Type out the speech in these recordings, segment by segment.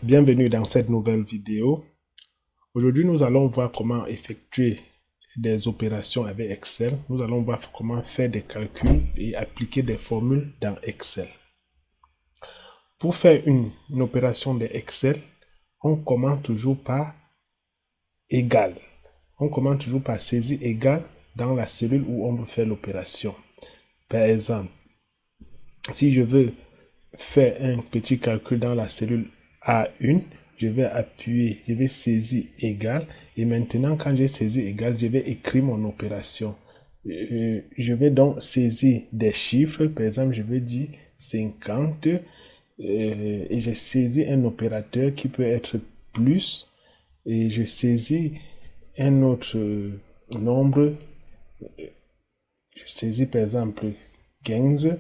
Bienvenue dans cette nouvelle vidéo. Aujourd'hui, nous allons voir comment effectuer des opérations avec Excel. Nous allons voir comment faire des calculs et appliquer des formules dans Excel. Pour faire une opération de Excel, on commence toujours par égal. On commence toujours par saisir égal dans la cellule où on veut faire l'opération. Par exemple, si je veux faire un petit calcul dans la cellule A1, je vais appuyer, je vais saisir égal, et maintenant quand j'ai saisi égal, je vais écrire mon opération. Je vais donc saisir des chiffres, par exemple je vais dire 50, et j'ai saisi un opérateur qui peut être plus, et je saisis un autre nombre, je saisis par exemple 15.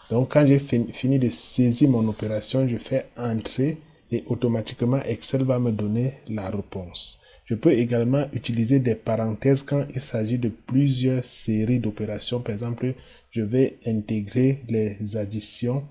Donc quand j'ai fini de saisir mon opération, je fais entrer et automatiquement Excel va me donner la réponse. Je peux également utiliser des parenthèses quand il s'agit de plusieurs séries d'opérations. Par exemple, je vais intégrer les additions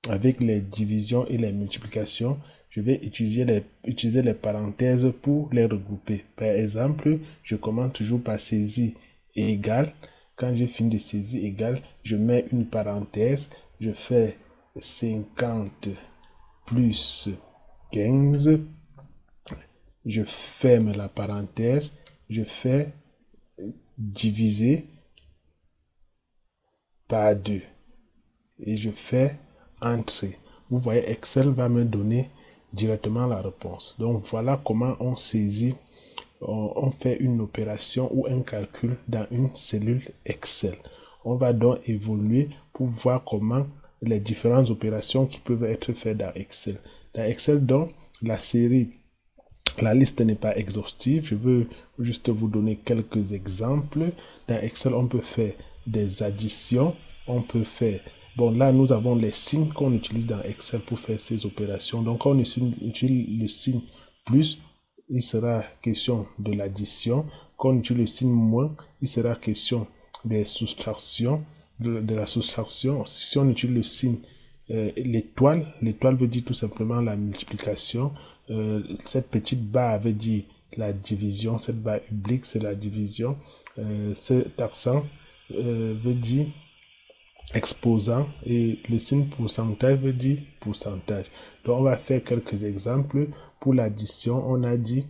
avec les divisions et les multiplications. Je vais utiliser les parenthèses pour les regrouper. Par exemple, je commence toujours par saisir égal. Quand j'ai fini de saisir égal, je mets une parenthèse, je fais 50 plus 15, je ferme la parenthèse, je fais diviser par 2 et je fais entrer. Vous voyez, Excel va me donner directement la réponse. Donc voilà comment on saisit, on fait une opération ou un calcul dans une cellule Excel. On va donc évoluer pour voir comment les différentes opérations qui peuvent être faites dans Excel. Dans Excel, donc, la liste n'est pas exhaustive. Je veux juste vous donner quelques exemples. Dans Excel, on peut faire des additions. On peut faire... Bon, là, nous avons les signes qu'on utilise dans Excel pour faire ces opérations. Donc, quand on utilise le signe plus, il sera question de l'addition. Quand on utilise le signe moins, il sera question des soustractions, de la soustraction. Si on utilise le signe l'étoile veut dire tout simplement la multiplication. Cette petite barre veut dire la division. Cette barre oblique, c'est la division. Cet accent veut dire exposant, et le signe pourcentage veut dire pourcentage. Donc on va faire quelques exemples. Pour l'addition, on a dit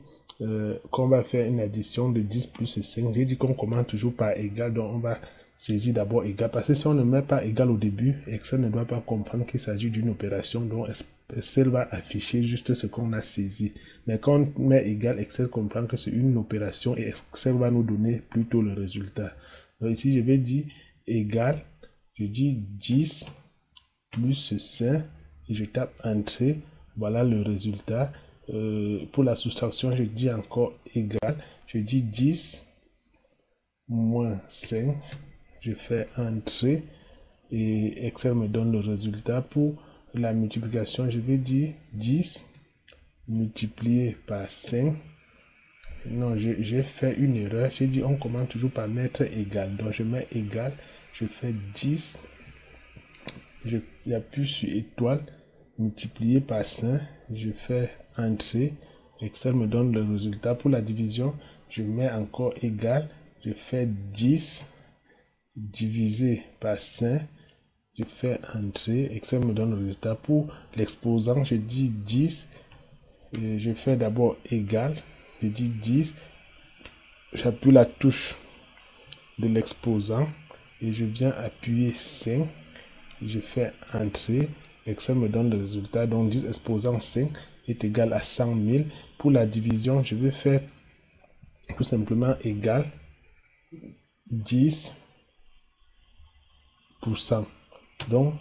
qu'on va faire une addition de 10 plus 5. J'ai dit qu'on commence toujours par égal, donc on va saisir d'abord égal, parce que si on ne met pas égal au début, Excel ne doit pas comprendre qu'il s'agit d'une opération, donc Excel va afficher juste ce qu'on a saisi. Mais quand on met égal, Excel comprend que c'est une opération et Excel va nous donner plutôt le résultat. Donc ici je vais dire égal, je dis 10 plus 5 et je tape entrée. Voilà le résultat. Pour la soustraction, je dis encore égal. Je dis 10 moins 5. Je fais entrée et Excel me donne le résultat. Pour la multiplication, je vais dire 10 multiplié par 5. Non, j'ai fait une erreur. J'ai dit on commence toujours par mettre égal. Donc je mets égal. Je fais 10. J'appuie sur étoile. Multiplié par 5. Je fais entrer. Excel me donne le résultat. Pour la division, je mets encore égal. Je fais 10 divisé par 5. Je fais entrer. Excel me donne le résultat. Pour l'exposant, je dis 10. Et je fais d'abord égal. Je dis 10. J'appuie la touche de l'exposant et je viens appuyer 5. Je fais entrer. Excel me donne le résultat. Donc 10 exposant 5 est égal à 100 000. Pour la division, je vais faire tout simplement égal 10%. Donc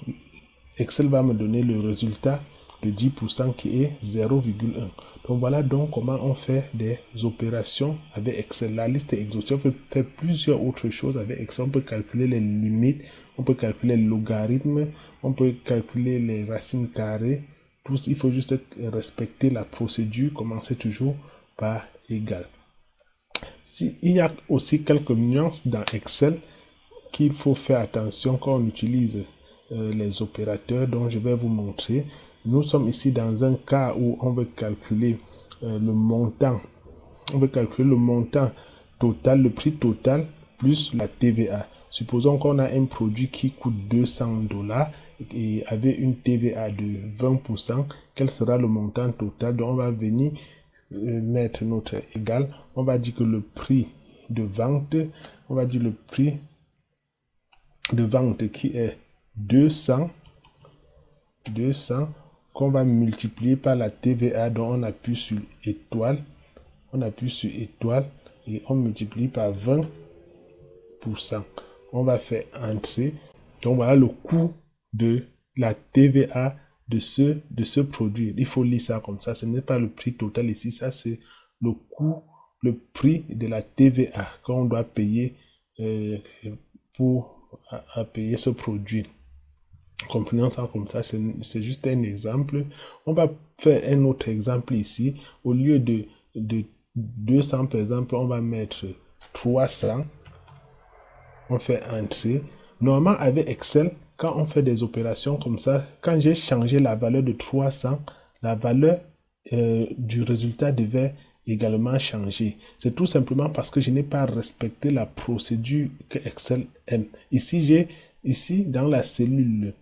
Excel va me donner le résultat de 10% qui est 0,1. Donc voilà donc comment on fait des opérations avec Excel. La liste est exhaustive. On peut faire plusieurs autres choses avec Excel. On peut calculer les limites, on peut calculer le logarithme, on peut calculer les racines carrées. Tout, il faut juste respecter la procédure, commencer toujours par égal. Il y a aussi quelques nuances dans Excel qu'il faut faire attention quand on utilise les opérateurs, dont je vais vous montrer. nous sommes ici dans un cas où on veut calculer le montant. On veut calculer le montant total, le prix total plus la TVA. Supposons qu'on a un produit qui coûte $200 et avait une TVA de 20%. Quel sera le montant total? Donc on va venir mettre notre égal. On va dire que le prix de vente, on va dire le prix de vente qui est 200 qu'on va multiplier par la TVA. Donc on appuie sur étoile, et on multiplie par 20%. On va faire entrer. Donc voilà le coût de la TVA de ce produit. Il faut lire ça comme ça. Ce n'est pas le prix total ici. Ça, c'est le coût, le prix de la TVA qu'on doit payer pour payer ce produit. Comprenons ça comme ça. C'est juste un exemple. On va faire un autre exemple ici. Au lieu de 200, par exemple, on va mettre 300. On fait entrer. Normalement, avec Excel, quand on fait des opérations comme ça, quand j'ai changé la valeur de 300, la valeur du résultat devait également changer. C'est tout simplement parce que je n'ai pas respecté la procédure que Excel aime. Ici, dans la cellule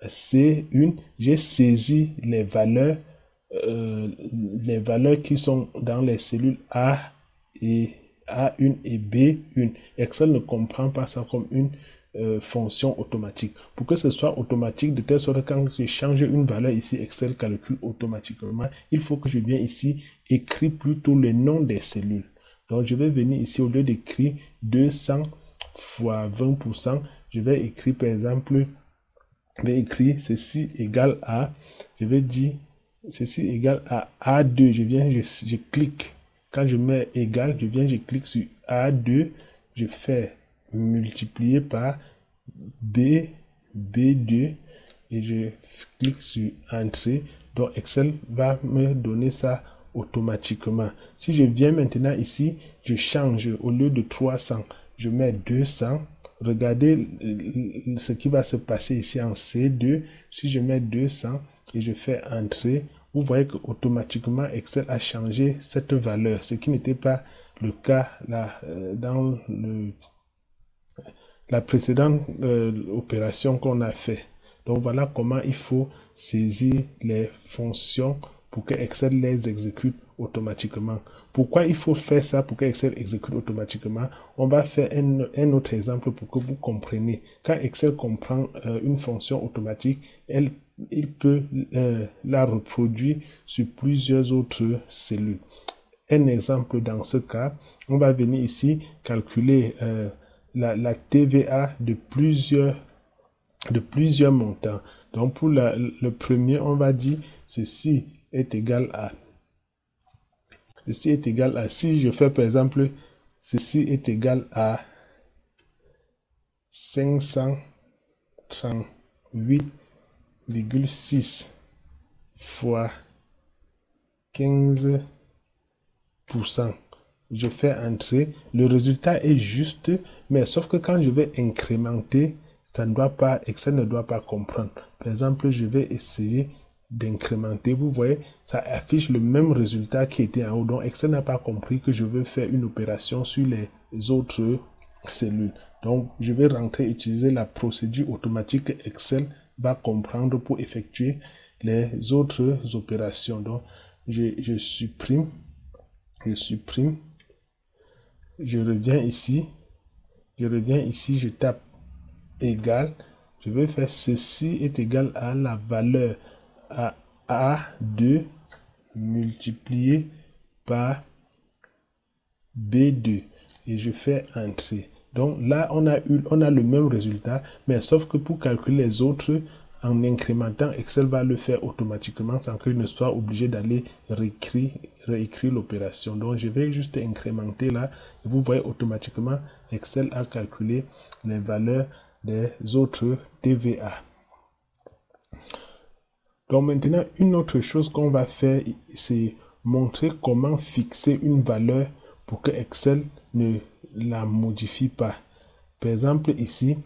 C1, j'ai saisi les valeurs qui sont dans les cellules A1 et B1. Excel ne comprend pas ça comme une fonction automatique. Pour que ce soit automatique, de telle sorte que quand je change une valeur ici, Excel calcule automatiquement. Il faut que je vienne ici écrire plutôt le nom des cellules. Donc je vais venir ici, au lieu d'écrire 200 fois 20%, je vais écrire par exemple, je vais écrire ceci égale à, je vais dire ceci égale à A2. Je clique. Quand je mets égal, je clique sur A2, je fais multiplier par B2 et je clique sur entrée. Donc Excel va me donner ça automatiquement. Si je viens maintenant ici, je change, au lieu de 300, je mets 200. Regardez ce qui va se passer ici en C2. Si je mets 200 et je fais entrer, vous voyez que automatiquement Excel a changé cette valeur, ce qui n'était pas le cas là, dans la précédente opération qu'on a fait. Donc voilà comment il faut saisir les fonctions pour que Excel les exécute automatiquement. Pourquoi il faut faire ça pour que Excel exécute automatiquement? On va faire un autre exemple pour que vous compreniez. Quand Excel comprend une fonction automatique, il peut la reproduire sur plusieurs autres cellules. Un exemple dans ce cas, on va venir ici calculer la TVA de plusieurs montants. Donc pour le premier, on va dire ceci est égal à, si je fais par exemple, ceci est égal à 538,6 fois 15%. Je fais entrer, le résultat est juste, mais sauf que quand je vais incrémenter, Excel ne doit pas comprendre. Par exemple, je vais essayer d'incrémenter. Vous voyez, ça affiche le même résultat qui était en haut. Donc, Excel n'a pas compris que je veux faire une opération sur les autres cellules. Donc, je vais utiliser la procédure automatique que Excel va comprendre pour effectuer les autres opérations. Donc, je supprime. Je reviens ici, je tape égal, je vais faire ceci est égal à la valeur à A2 multiplié par B2 et je fais entrer. Donc là, on a le même résultat, mais sauf que pour calculer les autres, en incrémentant, Excel va le faire automatiquement sans qu'il ne soit obligé d'aller réécrire l'opération. Donc, je vais juste incrémenter là. Et vous voyez automatiquement, Excel a calculé les valeurs des autres TVA. Donc, maintenant, une autre chose qu'on va faire, c'est montrer comment fixer une valeur pour que Excel ne la modifie pas. Par exemple, ici,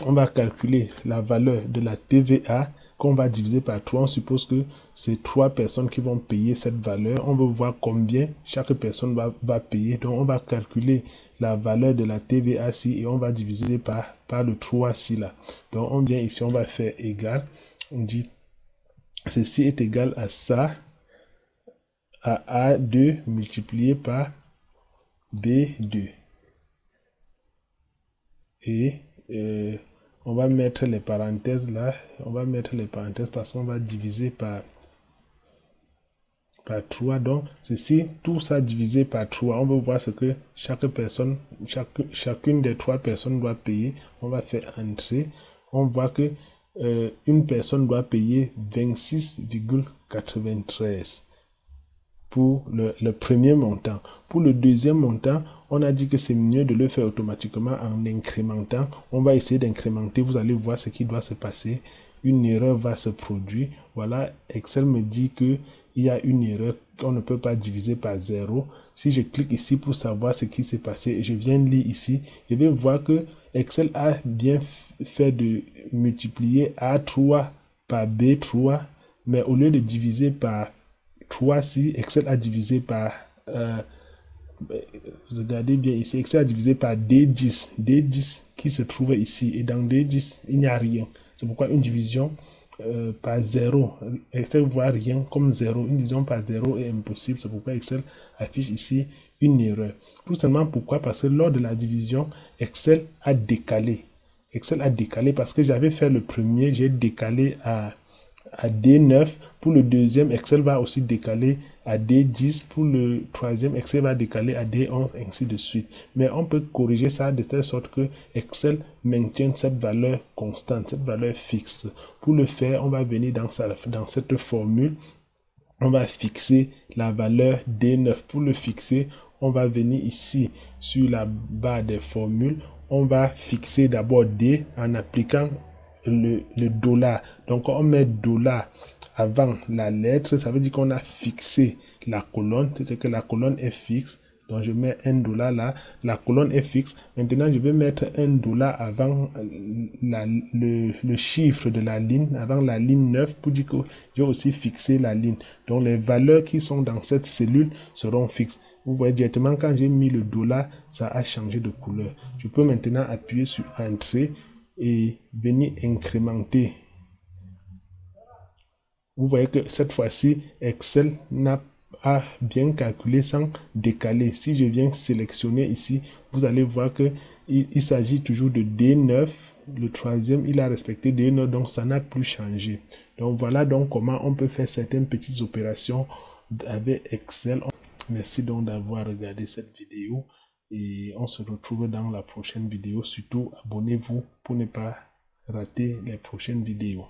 on va calculer la valeur de la TVA qu'on va diviser par 3, on suppose que c'est 3 personnes qui vont payer cette valeur. On veut voir combien chaque personne va payer. Donc, on va calculer la valeur de la TVA-ci et on va diviser par le 3-ci là. Donc, on vient ici, on va faire égal. On dit, ceci est égal à ça, à A2 multiplié par B2. Et on va mettre les parenthèses là. On va mettre les parenthèses parce qu'on va diviser par 3. Donc, ceci, tout ça divisé par 3. On veut voir ce que chaque personne, chacune des 3 personnes doit payer. On va faire entrer. On voit que une personne doit payer 26,93 pour le premier montant. Pour le deuxième montant, on a dit que c'est mieux de le faire automatiquement en incrémentant. On va essayer d'incrémenter. Vous allez voir ce qui doit se passer. Une erreur va se produire. Voilà, Excel me dit qu'il y a une erreur, qu'on ne peut pas diviser par 0. Si je clique ici pour savoir ce qui s'est passé, je viens lire ici, je vais voir que Excel a bien fait de multiplier A3 par B3, mais au lieu de diviser par 3, si Excel a divisé par, regardez bien ici, Excel a divisé par D10, D10 qui se trouve ici, et dans D10, il n'y a rien. C'est pourquoi une division par 0, Excel voit rien comme 0, une division par 0 est impossible, c'est pourquoi Excel affiche ici une erreur. Tout simplement pourquoi? Parce que lors de la division, Excel a décalé. Excel a décalé parce que j'avais fait le premier, j'ai décalé à D9. Pour le deuxième, Excel va aussi décaler à D10. Pour le troisième, Excel va décaler à D11, ainsi de suite. Mais on peut corriger ça de telle sorte que Excel maintienne cette valeur constante, cette valeur fixe. Pour le faire, on va venir dans cette formule. On va fixer la valeur D9. Pour le fixer, on va venir ici sur la barre des formules. On va fixer d'abord D en appliquant le dollar. Donc on met dollar avant la lettre, ça veut dire qu'on a fixé la colonne, c'est que la colonne est fixe. Donc je mets $1 là, la colonne est fixe. Maintenant je vais mettre $1 avant le chiffre de la ligne, avant la ligne 9, pour dire que j'ai aussi fixé la ligne. Donc les valeurs qui sont dans cette cellule seront fixes. Vous voyez directement quand j'ai mis le dollar, ça a changé de couleur. Je peux maintenant appuyer sur Entrée et venir incrémenter. Vous voyez que cette fois-ci, Excel a bien calculé sans décaler. Si je viens sélectionner ici, vous allez voir que il s'agit toujours de D9. Le troisième, il a respecté D9, donc ça n'a plus changé. Donc voilà donc comment on peut faire certaines petites opérations avec Excel. Merci donc d'avoir regardé cette vidéo et on se retrouve dans la prochaine vidéo. Surtout, abonnez-vous pour ne pas rater les prochaines vidéos.